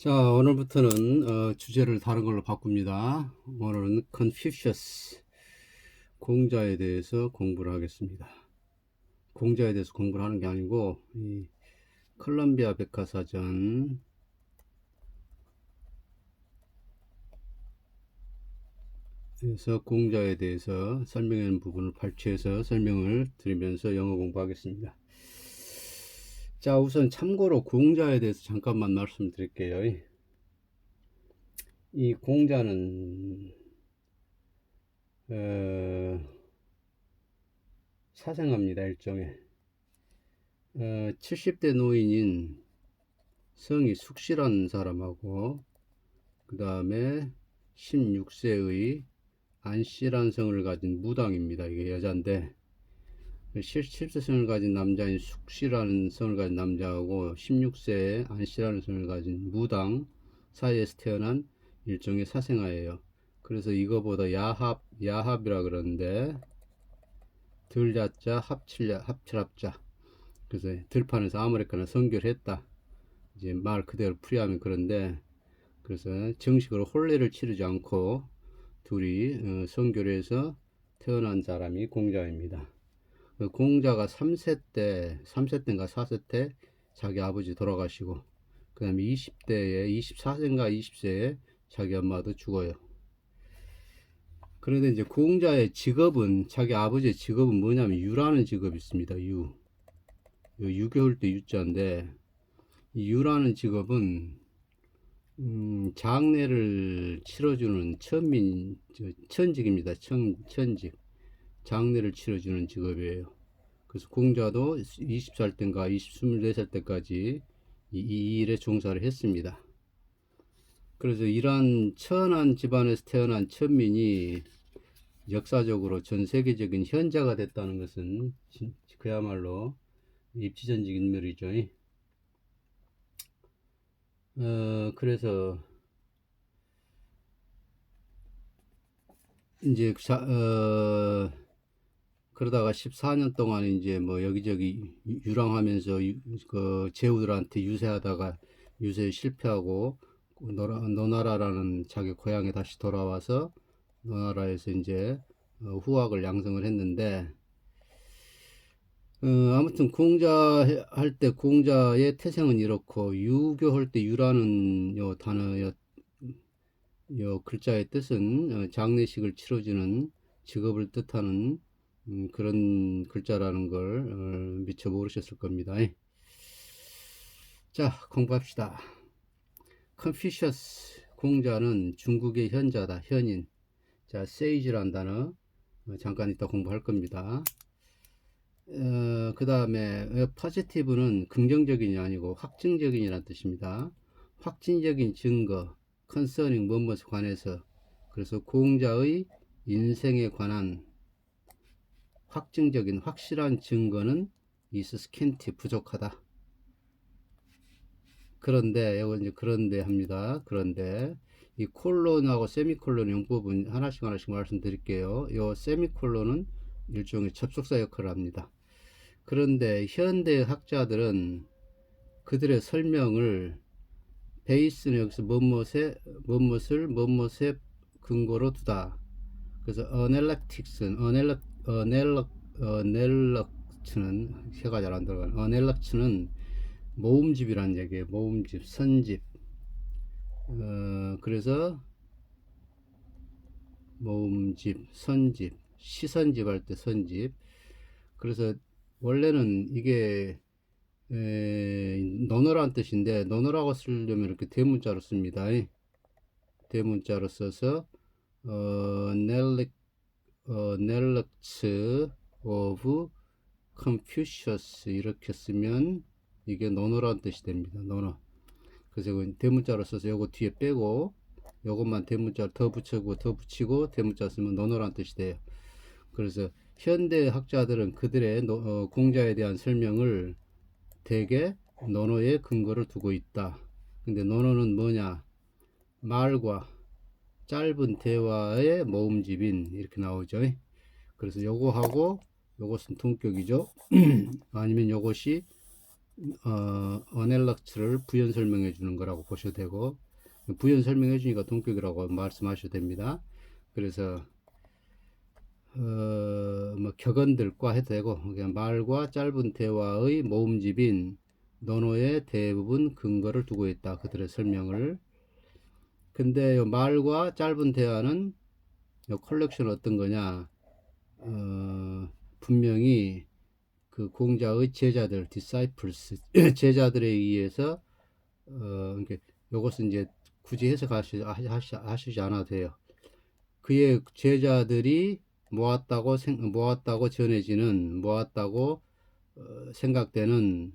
자, 오늘부터는 주제를 다른 걸로 바꿉니다. 오늘은 컨퓨셔스 공자에 대해서 공부를 하겠습니다. 공자에 대해서 공부를 하는 게 아니고 이 컬럼비아 백과사전에서 공자에 대해서 설명하는 부분을 발췌해서 설명을 드리면서 영어 공부하겠습니다. 자, 우선 참고로 공자에 대해서 잠깐만 말씀드릴게요. 이 공자는 사생아입니다. 일종의 70대 노인인 성이 숙시라는 사람하고 그 다음에 16세의 안씨라는 성을 가진 무당입니다. 이게 여잔데 70세 성을 가진 남자인 숙시라는 성을 가진 남자하고 16세의 안씨라는 성을 가진 무당 사이에서 태어난 일종의 사생아예요. 그래서 이거보다 야합이라 그러는데 들자자 합칠합자. 그래서 들판에서 아무렇게나 성교를 했다. 이제 말 그대로 풀이하면 그런데, 그래서 정식으로 혼례를 치르지 않고 둘이 성교를 해서 태어난 사람이 공자입니다. 공자가 3세인가 4세 때 자기 아버지 돌아가시고, 그 다음에 20대에 24세인가 20세에 자기 엄마도 죽어요. 그런데 이제 공자의 직업은, 자기 아버지의 직업은 뭐냐면 유라는 직업이 있습니다. 유교할 때 유자인데, 이 유라는 직업은 장례를 치러주는 천직입니다. 천직. 장례를 치러주는 직업이에요. 그래서 공자도 20살 때인가 24살 때까지 이 일에 종사를 했습니다. 그래서 이러한 천한 집안에서 태어난 천민이 역사적으로 전 세계적인 현자가 됐다는 것은 그야말로 입지전적 인물이죠. 그래서 이제 그러다가 14년 동안 이제 뭐 여기저기 유랑하면서 그 제후들한테 유세하다가 유세에 실패하고 노나라라는 자기 고향에 다시 돌아와서 노나라에서 이제 후학을 양성을 했는데, 아무튼 공자 할 때 공자의 태생은 이렇고, 유교할 때 유라는 요 단어, 요 글자의 뜻은 장례식을 치러주는 직업을 뜻하는 그런 글자라는 걸 미처 모르셨을 겁니다. 자, 공부합시다. 컨퓨셔스 공자는 중국의 현자다. 현인. 자, 세이지란 단어 잠깐 이따 공부할 겁니다. 그 다음에 포지티브는 긍정적인이 아니고 확증적인이라는 뜻입니다. 확진적인 증거, 컨서닝 뭐뭐에 관해서. 그래서 공자의 인생에 관한 확증적인 확실한 증거는 is scanty 부족하다. 그런데 이거 이제 그런데 합니다. 그런데 이 콜론하고 세미콜론 용법은 하나씩 말씀드릴게요. 이 세미콜론은 일종의 접속사 역할을 합니다. 그런데 현대 학자들은 그들의 설명을 베이스는 여기서 무엇을 근거로 두다. 그래서 어넬럭츠는 해가 잘 안 들어가는 어넬럭츠는 모음집이라는 얘기예요. 모음집, 선집. 그래서 모음집, 선집, 시선집 할 때 선집. 그래서 원래는 이게 논어라는 뜻인데, 논어라고 쓰려면 이렇게 대문자로 씁니다. 대문자로 써서 넬렉츠 오브 컨퓨셔스 이렇게 쓰면 이게 논어라는 뜻이 됩니다. 논어. 그래서 대문자로 써서 요거 뒤에 빼고 요것만 대문자로 더 붙이고 대문자 쓰면 논어라는 뜻이 돼요. 그래서 현대 학자들은 그들의 공자에 대한 설명을 대개 논어에 근거를 두고 있다. 근데 논어는 뭐냐? 말과 짧은 대화의 모음집인 이렇게 나오죠. 그래서 요거하고 요것은 동격이죠. 아니면 요것이 어넬럭츠를 부연 설명해 주는 거라고 보셔도 되고, 부연 설명해 주니까 동격이라고 말씀하셔도 됩니다. 그래서 뭐 격언들과 해도 되고, 그냥 말과 짧은 대화의 모음집인 논어의 대부분 근거를 두고 있다. 그들의 설명을. 근데 요 말과 짧은 대화는 요 컬렉션 어떤 거냐? 분명히 그 공자의 제자들, disciples, 제자들에 의해서 이렇게 요것은 이제 굳이 해석하시지 않아도 돼요. 그의 제자들이 모았다고 전해지는, 모았다고 생각되는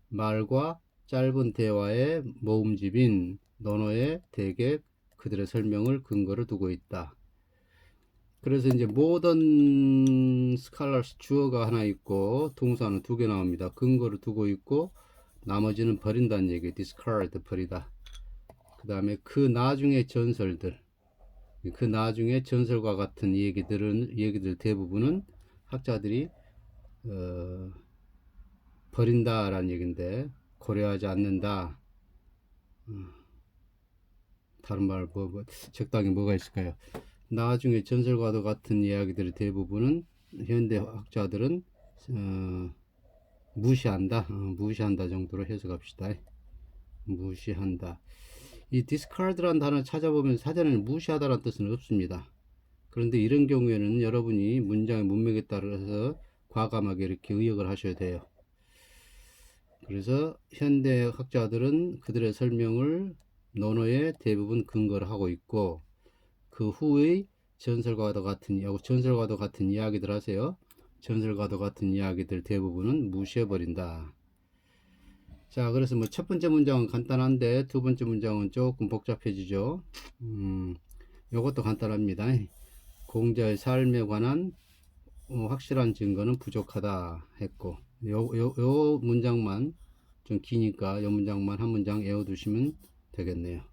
말과 짧은 대화의 모음집인 논어에 대개 그들의 설명을 근거를 두고 있다. 그래서 이제 모던 스칼라스 주어가 하나 있고 동사는 두 개 나옵니다. 근거를 두고 있고 나머지는 버린다는 얘기예요. discard, 버리다. 그 다음에 그 나중의 전설들, 그 나중에 전설과 같은 얘기들 대부분은 학자들이 버린다라는 얘기인데 고려하지 않는다. 다른 말 적당히 뭐가 있을까요? 나중에 전설과도 같은 이야기들의 대부분은 현대 학자들은 무시한다 정도로 해석합시다. 무시한다. 이 discard라는 단어 찾아보면 사전에는 무시하다라는 뜻은 없습니다. 그런데 이런 경우에는 여러분이 문장의 문맥에 따라서 과감하게 이렇게 의역을 하셔야 돼요. 그래서 현대 학자들은 그들의 설명을 논어에 대부분 근거를 하고 있고 그 후의 전설과도 같은 이야기들 하세요. 전설과도 같은 이야기들 대부분은 무시해버린다. 자, 그래서 뭐 첫 번째 문장은 간단한데 두 번째 문장은 조금 복잡해지죠. 요것도 간단합니다. 공자의 삶에 관한 확실한 증거는 부족하다 했고 요 문장만 좀 기니까 요 문장만 한 문장 외워두시면 되겠네요.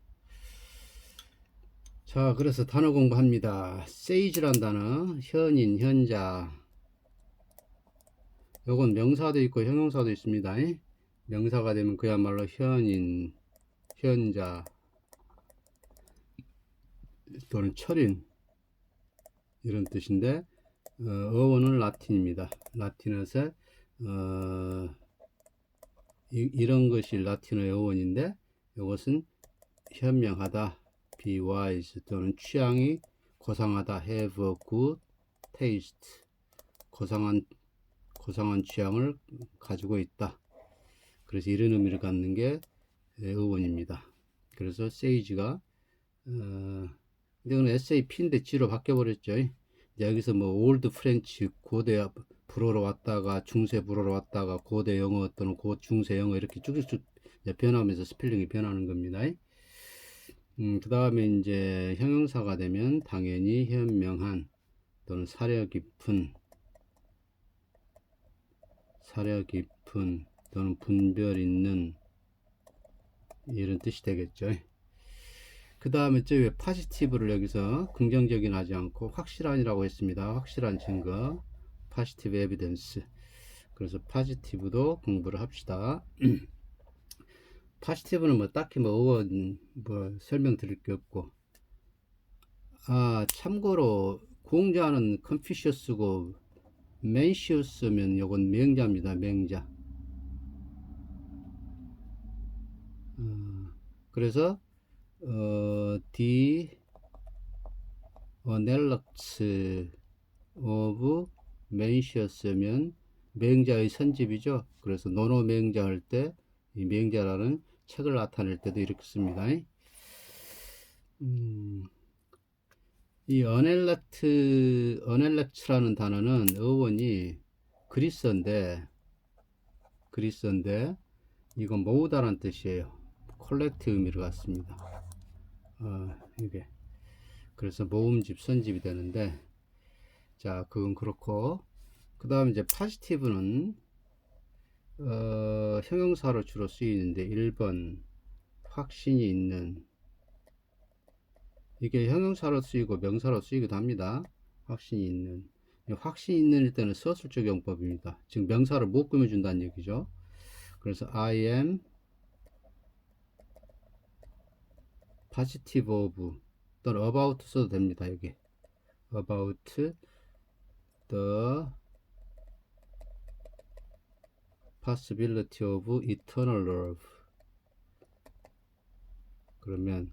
자, 그래서 단어 공부합니다. sage란 단어, 현인, 현자. 요건 명사도 있고 형용사도 있습니다. 명사가 되면 그야말로 현인, 현자 또는 철인 이런 뜻인데 어원은 라틴입니다. 라틴어에서 이런 것이 라틴어의 어원인데 이것은 현명하다, be wise 또는 취향이 고상하다, have a good taste, 고상한 취향을 가지고 있다. 그래서 이런 의미를 갖는 게 어원입니다. 그래서 sage가 근데 이건 SAP인데 G로 바뀌어버렸죠. 여기서 뭐 올드 프렌치 고대 불어로 왔다가 중세 불어로 왔다가 고대 영어 또는 중세 영어 이렇게 쭉쭉 변하면서 스펠링이 변하는 겁니다. 그 다음에 이제 형용사가 되면 당연히 현명한 또는 사려 깊은 또는 분별 있는 이런 뜻이 되겠죠. 그 다음에 왜 파지티브를 여기서 긍정적인 하지 않고 확실한이라고 했습니다. 확실한 증거, 파지티브 에비던스. 그래서 파지티브도 공부를 합시다. 파지티브는 뭐 딱히 뭐 어원 뭐 설명드릴 게 없고, 참고로 공자는 컨피셔스고 맨시우스면 요건 맹자입니다. 맹자. 그래서 the 넬럭츠 오브 맨시어스면 맹자의 선집이죠. 그래서 논어 맹자 할 때 이 맹자라는 책을 나타낼 때도 이렇게 씁니다. 이 어넬렉츠라는 단어는 어원이 그리스어인데 이건 모으다란 뜻이에요. 콜렉트 의미를 갖습니다. 이게 그래서 모음집 선집이 되는데, 자, 그건 그렇고 그 다음 이제 파지티브는 형용사로 주로 쓰이는데 1번 확신이 있는, 이게 형용사로 쓰이고 명사로 쓰이기도 합니다. 확신이 있는, 확신이 있는 일 때는 서술적 용법입니다. 즉 명사를 못 꾸며준다는 얘기죠. 그래서 I am positive of 또는 about 써도 됩니다. 여기 about the possibility of eternal love. 그러면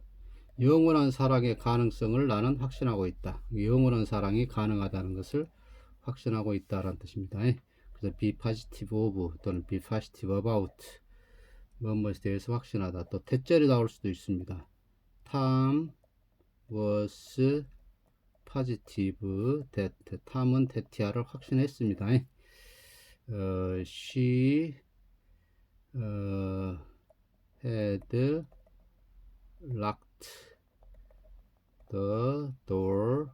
영원한 사랑의 가능성을 나는 확신하고 있다. 영원한 사랑이 가능하다는 것을 확신하고 있다라는 뜻입니다. 그래서 be positive of 또는 be positive about 무엇에 대해서 확신하다. 또 대절이 나올 수도 있습니다. Tom was positive that 탐은 대티아를 확신했습니다. She had locked the door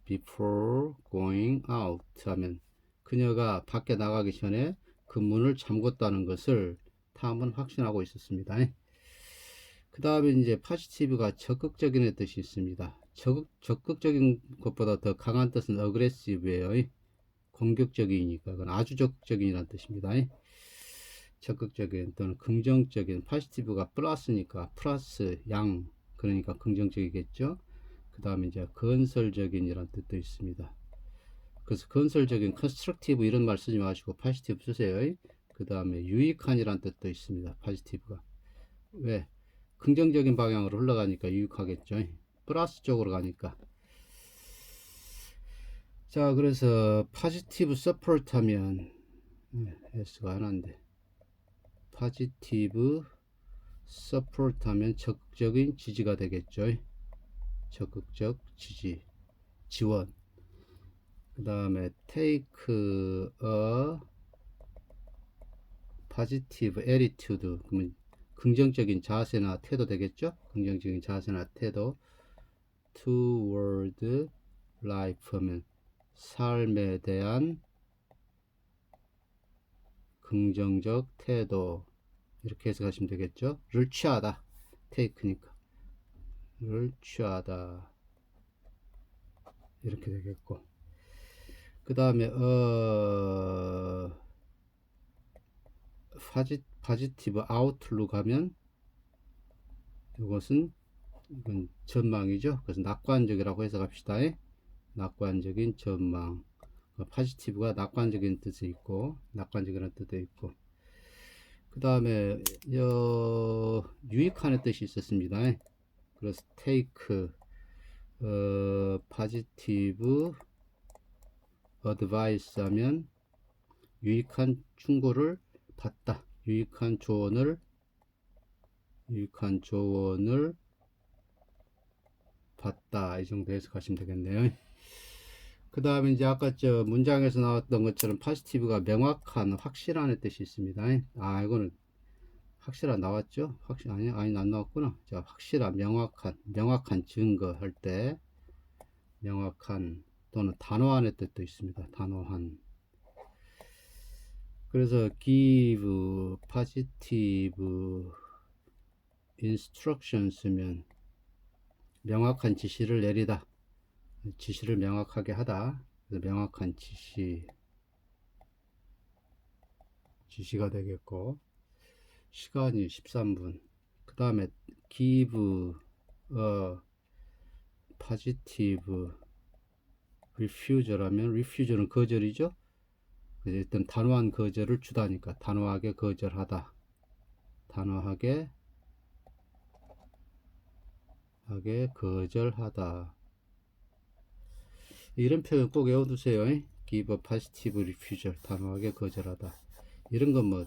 before going out 하면 그녀가 밖에 나가기 전에 그 문을 잠궜다는 것을 탐은 확신하고 있었습니다. 그 다음에 이제 positive가 적극적인 뜻이 있습니다. 적극적인 것보다 더 강한 뜻은 aggressive예요. 공격적이니까 그건 아주 적극적인이라는 뜻입니다. 적극적인 또는 긍정적인 positive가 플러스니까 플러스 양 그러니까 긍정적이겠죠. 그 다음에 이제 건설적인이라는 뜻도 있습니다. 그래서 건설적인 constructive 이런 말 쓰지 마시고 positive 쓰세요. 그 다음에 유익한이라는 뜻도 있습니다. positive가 왜? 긍정적인 방향으로 흘러가니까 유익하겠죠. 플러스 쪽으로 가니까. 자, 그래서 positive support 하면 S가 하나인데 positive support 하면 적극적인 지지가 되겠죠. 적극적 지지, 지원. 그 다음에 take a positive attitude 그러면 긍정적인 자세나 태도 되겠죠. 긍정적인 자세나 태도 toward life 하면 삶에 대한 긍정적 태도 이렇게 해석하시면 되겠죠. 를 취하다 take니까 를 취하다 이렇게 되겠고 그 다음에 positive outlook 하면 이것은 이건 전망이죠. 그래서 낙관적이라고 해석합시다. 낙관적인 전망. positive가 낙관적인 뜻이 있고 낙관적이라는 뜻도 있고 그 다음에 유익하는 뜻이 있었습니다. 그래서 take positive advice 하면 유익한 충고를 받다. 유익한 조언을 받다. 이 정도 해석하시면 되겠네요. 그 다음에 이제 아까 저 문장에서 나왔던 것처럼 positive가 명확한, 확실한 뜻이 있습니다. 아, 이거는 확실한 나왔죠? 아니 안 나왔구나. 자, 확실한, 명확한 증거 할 때 명확한 또는 단호한의 뜻도 있습니다. 단호한. 그래서 give positive instruction 쓰면 명확한 지시를 내리다. 지시를 명확하게 하다. 그래서 명확한 지시가 되겠고 시간이 13분. 그 다음에 give a positive refusal 하면 refusal은 거절이죠. 일단 단호한 거절을 주다니까 단호하게 거절하다. 단호하게 거절하다. 이런 표현 꼭 외워두세요. give a positive refusal 단호하게 거절하다. 이런 건 뭐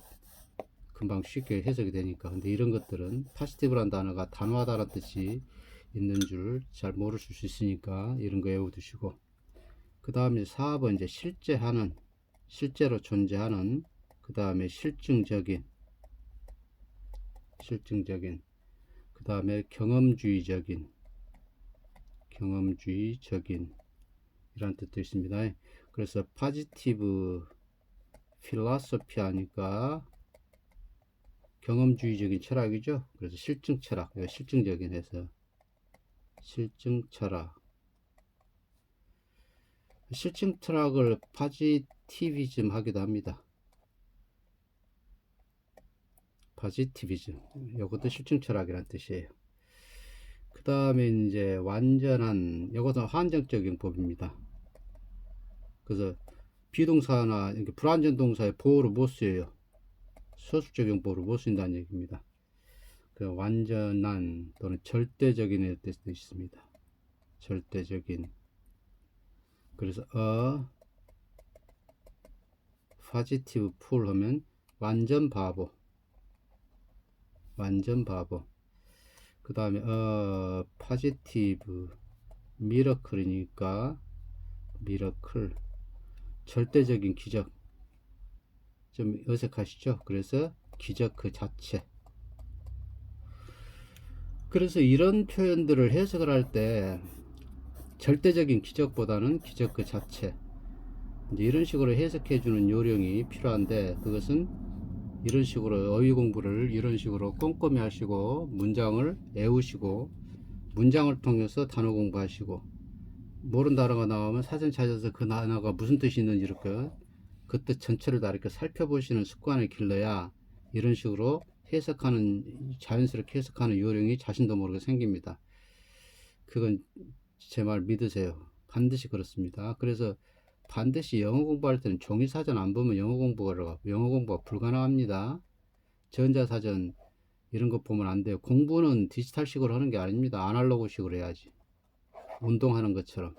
금방 쉽게 해석이 되니까. 근데 이런 것들은 positive란 단어가 단호하다는 뜻이 있는 줄 잘 모르실 수 있으니까 이런 거 외워두시고 그 다음에 4번 이제 실제로 존재하는 그 다음에 실증적인 그 다음에 경험주의적인 이란 뜻도 있습니다. 그래서 positive philosophy 하니까 경험주의적인 철학이죠. 그래서 실증 철학, 실증적인 해서 실증 철학. 실증 철학을 파지티비즘 하기도 합니다. positivism. 이것도 실증 철학이란 뜻이에요. 그 다음에 이제 완전한, 이것은 한정적인 법입니다. 그래서 비동사나 불완전 동사의 보호를 못 써요. 서술적인 보호를 못 쓴다는 얘기입니다. 그 완전한 또는 절대적인의 뜻도 있습니다. 절대적인. 그래서 positive fool 하면 완전 바보. 완전 바보. 그 다음에 positive miracle이니까 miracle. 절대적인 기적. 좀 어색하시죠? 그래서 기적 그 자체. 그래서 이런 표현들을 해석을 할 때 절대적인 기적보다는 기적 그 자체, 이제 이런 식으로 해석해 주는 요령이 필요한데, 그것은 이런 식으로 어휘 공부를 이런 식으로 꼼꼼히 하시고 문장을 외우시고 문장을 통해서 단어 공부하시고, 모르는 단어가 나오면 사전 찾아서 그 단어가 무슨 뜻이 있는지 이렇게 그 뜻 전체를 다 이렇게 살펴보시는 습관을 길러야 이런 식으로 해석하는, 자연스럽게 해석하는 요령이 자신도 모르게 생깁니다. 그건 제 말 믿으세요. 반드시 그렇습니다. 그래서 반드시 영어 공부할 때는 종이사전 안 보면 영어 공부가 불가능합니다. 전자사전 이런 거 보면 안 돼요. 공부는 디지털식으로 하는 게 아닙니다. 아날로그식으로 해야지. 운동하는 것처럼.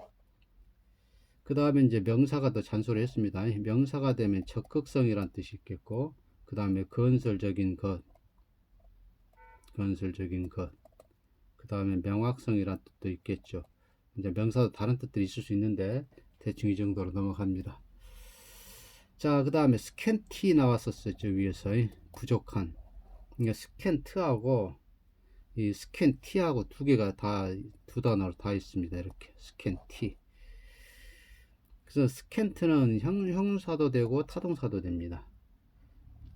그 다음에 이제 명사가 더 잔소리했습니다. 명사가 되면 적극성이란 뜻이 있겠고, 그 다음에 건설적인 것, 그 다음에 명확성이란 뜻도 있겠죠. 이제 명사도 다른 뜻들이 있을 수 있는데 대충 이 정도로 넘어갑니다. 자, 그 다음에 스캔티 나왔었어요. 저 위에서 부족한. 그러니까 스캔트하고 이 스캔티하고 두 개가 다 두 단어로 다 있습니다. 이렇게 스캔티. 그래서 스캔트는 형용사도 되고 타동사도 됩니다.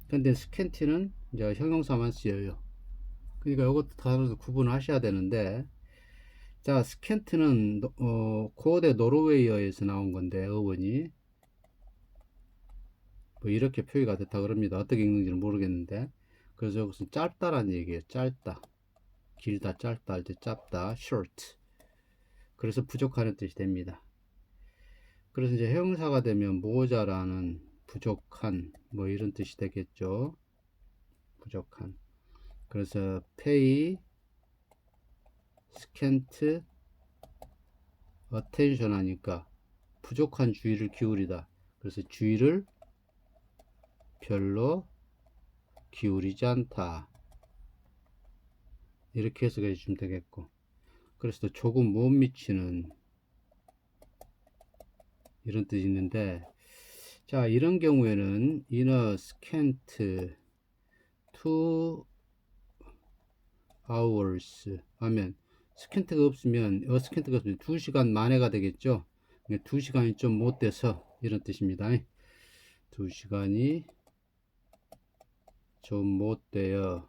근데 스캔티는 이제 형용사만 쓰여요. 그러니까 이것도 단어도 구분하셔야 되는데, 자, 스캔트는 고대 노르웨이어에서 나온 건데 어원이 뭐 이렇게 표기가 됐다 그럽니다. 어떻게 읽는지는 모르겠는데, 그래서 이것은 짧다라는 얘기예요. 짧다, 길다, 짧다 할 때 짧다, short. 그래서 부족하는 뜻이 됩니다. 그래서 이제 형용사가 되면 모자라는, 부족한, 뭐 이런 뜻이 되겠죠. 부족한. 그래서 pay scant attention 하니까 부족한 주의를 기울이다. 그래서 주의를 별로 기울이지 않다. 이렇게 해석해 주시면 되겠고, 그래서 또 조금 못 미치는 이런 뜻이 있는데, 자, 이런 경우에는 in a scant 2 hours 하면 스캔트가 없으면 2시간 만에가 되겠죠. 2시간이 좀 못 돼서 이런 뜻입니다. 2시간이 좀 못 돼요.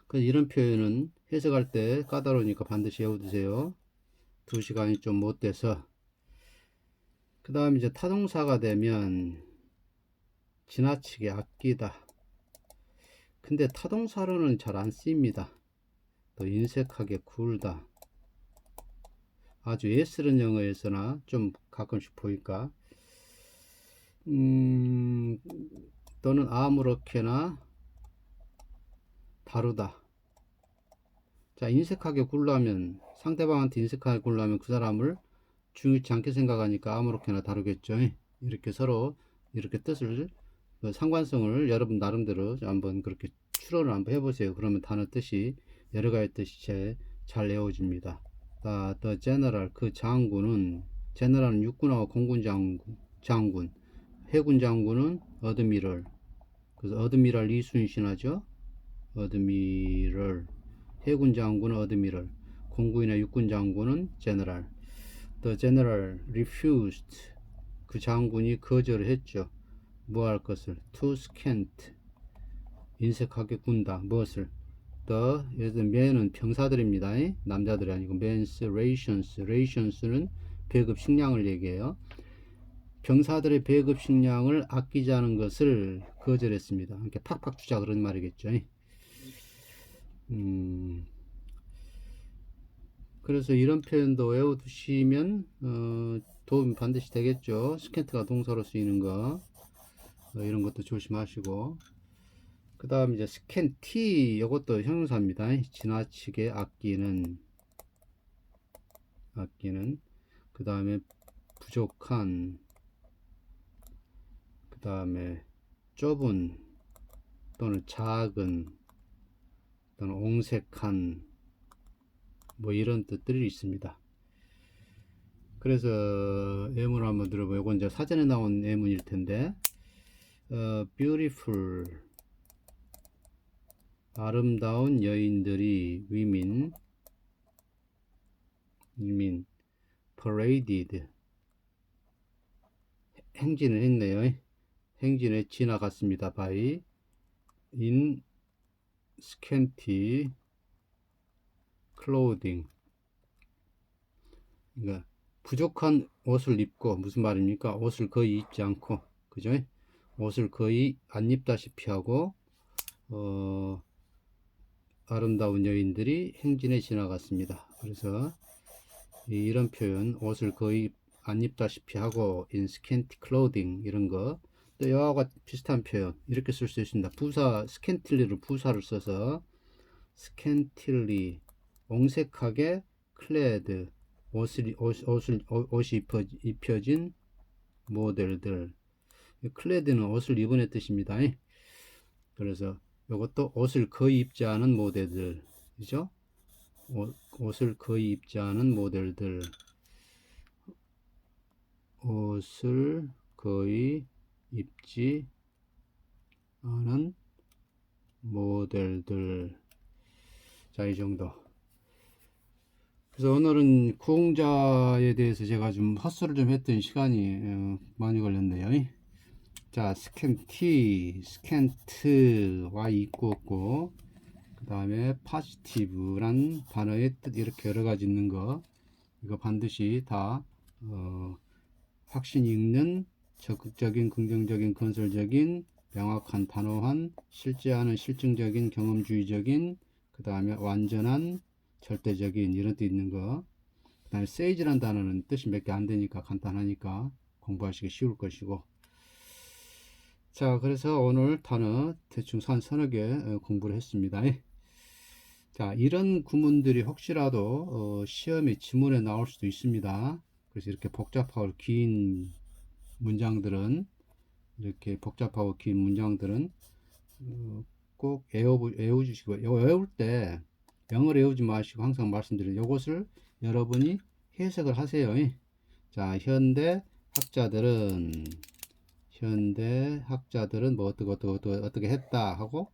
그래서 이런 표현은 해석할 때 까다로우니까 반드시 외워두세요. 2시간이 좀 못 돼서. 그 다음 이제 타동사가 되면 지나치게 아끼다. 근데 타동사로는 잘 안 쓰입니다. 또 인색하게 굴다. 아주 예스런 영어에서나 좀 가끔씩 보니까 또는 아무렇게나 다루다. 자, 인색하게 굴라면, 상대방한테 인색하게 굴라면 그 사람을 중요치 않게 생각하니까 아무렇게나 다루겠죠. 이렇게 서로 이렇게 뜻을, 상관성을 여러분 나름대로 한번 그렇게 추론을 한번 해보세요. 그러면 단어 뜻이, 여러 가지 뜻이 잘 외워집니다. The general, 그 장군은, 제너럴은 육군하고 공군 장군, 해군 장군은 어드미럴. 그래서 어드미럴 이순신하죠. 어드미럴. 해군 장군은 어드미럴. 공군이나 육군 장군은 제너럴. The general refused. 그 장군이 거절을 했죠. 뭐 할 것을? To scant. 인색하게 군다. 무엇을? The, 예를 men은 병사들입니다. 남자들이 아니고 men's rations. rations는 배급 식량을 얘기해요. 병사들의 배급 식량을 아끼지 않은 것을 거절했습니다. 이렇게 팍팍 주자 그런 말이겠죠. 그래서 이런 표현도 외워두시면 도움이 반드시 되겠죠. 스캔트가 동사로 쓰이는 거 이런 것도 조심하시고, 그 다음 이제 스캔티 이것도 형용사입니다. 지나치게 아끼는, 그 다음에 부족한, 그 다음에 좁은 또는 작은 또는 옹색한 뭐 이런 뜻들이 있습니다. 그래서 예문을 한번 들어보요. 이건 이제 사전에 나온 예문일 텐데, beautiful 아름다운 여인들이 women paraded 행진을 했네요. 행진에 지나갔습니다. by in scanty clothing. 그러니까 부족한 옷을 입고, 무슨 말입니까? 옷을 거의 입지 않고, 그죠? 옷을 거의 안 입다시피 하고 아름다운 여인들이 행진에 지나갔습니다. 그래서 이런 표현, 옷을 거의 안 입다시피 하고 in scanty clothing, 이런 거, 또 이와 비슷한 표현 이렇게 쓸 수 있습니다. 부사 scantily로 부사를 써서 scantily 옹색하게 clad 옷이 입혀진 모델들. clad는 옷을 입은 뜻입니다. 그래서 이것도 옷을 거의 입지 않은 모델들, 그죠? 옷을 거의 입지 않은 모델들, 옷을 거의 입지 않은 모델들. 자, 이 정도. 그래서 오늘은 구홍자에 대해서 제가 좀 헛소리를 좀 했던 시간이 많이 걸렸네요. 자, 스캔티, 스캔트, y 있고 없고, 그 다음에 positive란 단어의 뜻, 이렇게 여러 가지 있는 거, 이거 반드시 다 확신 있는 적극적인, 긍정적인, 건설적인, 명확한, 단호한, 실제하는, 실증적인, 경험주의적인, 그 다음에 완전한, 절대적인, 이런 뜻 있는 거. 그 다음에 sage란 단어는 뜻이 몇 개 안 되니까 간단하니까 공부하시기 쉬울 것이고. 자, 그래서 오늘 단어 대충 한 서너 개 공부를 했습니다. 자, 이런 구문들이 혹시라도 시험에 지문에 나올 수도 있습니다. 그래서 이렇게 복잡하고 긴 문장들은, 꼭 외워주시고, 외울 때 영어를 외우지 마시고 항상 말씀드린 이것을 여러분이 해석을 하세요. 자, 현대 학자들은 뭐 어떻게 했다 하고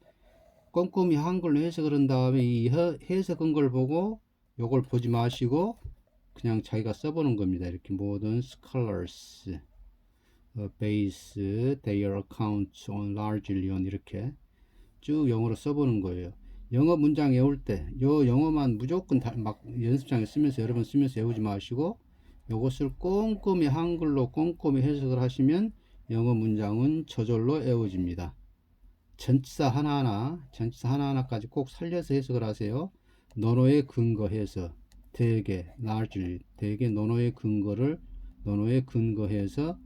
꼼꼼히 한글로 해석을 한 다음에 이 해석한 걸 보고 요걸 보지 마시고 그냥 자기가 써보는 겁니다. 이렇게 modern scholars base their accounts on largely on, 이렇게 쭉 영어로 써보는 거예요. 영어 문장 외울 때 요 영어만 무조건 막 연습장에 쓰면서 여러 번 쓰면서 외우지 마시고 요것을 꼼꼼히 한글로 꼼꼼히 해석을 하시면 영어 문장은 저절로 외워집니다. 전치사 하나하나까지 꼭 살려서 해석을 하세요. 논어에 근거해서 대개 논어에 근거해서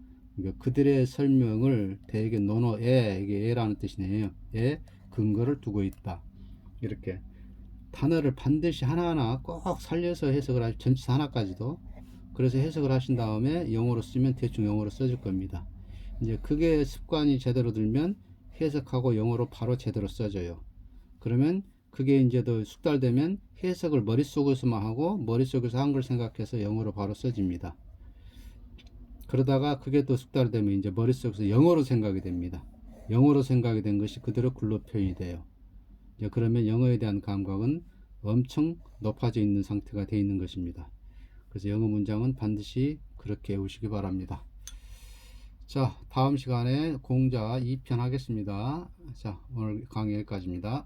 그들의 설명을 대개 논어에, 이게 에라는 뜻이네요. 에 근거를 두고 있다. 이렇게 단어를 반드시 하나하나 꼭 살려서 해석을 하시, 전치사 하나까지도. 그래서 해석을 하신 다음에 영어로 쓰면 대충 영어로 써질 겁니다. 이제 그게 습관이 제대로 들면 해석하고 영어로 바로 제대로 써져요. 그러면 그게 이제 더 숙달되면 해석을 머릿속에서만 하고 머릿속에서 한글 생각해서 영어로 바로 써집니다. 그러다가 그게 또 숙달되면 이제 머릿속에서 영어로 생각이 됩니다. 영어로 생각이 된 것이 그대로 글로 표현이 돼요. 이제 그러면 영어에 대한 감각은 엄청 높아져 있는 상태가 되어 있는 것입니다. 그래서 영어 문장은 반드시 그렇게 외우시기 바랍니다. 자, 다음 시간에 공자 2편 하겠습니다. 자, 오늘 강의 여기까지입니다.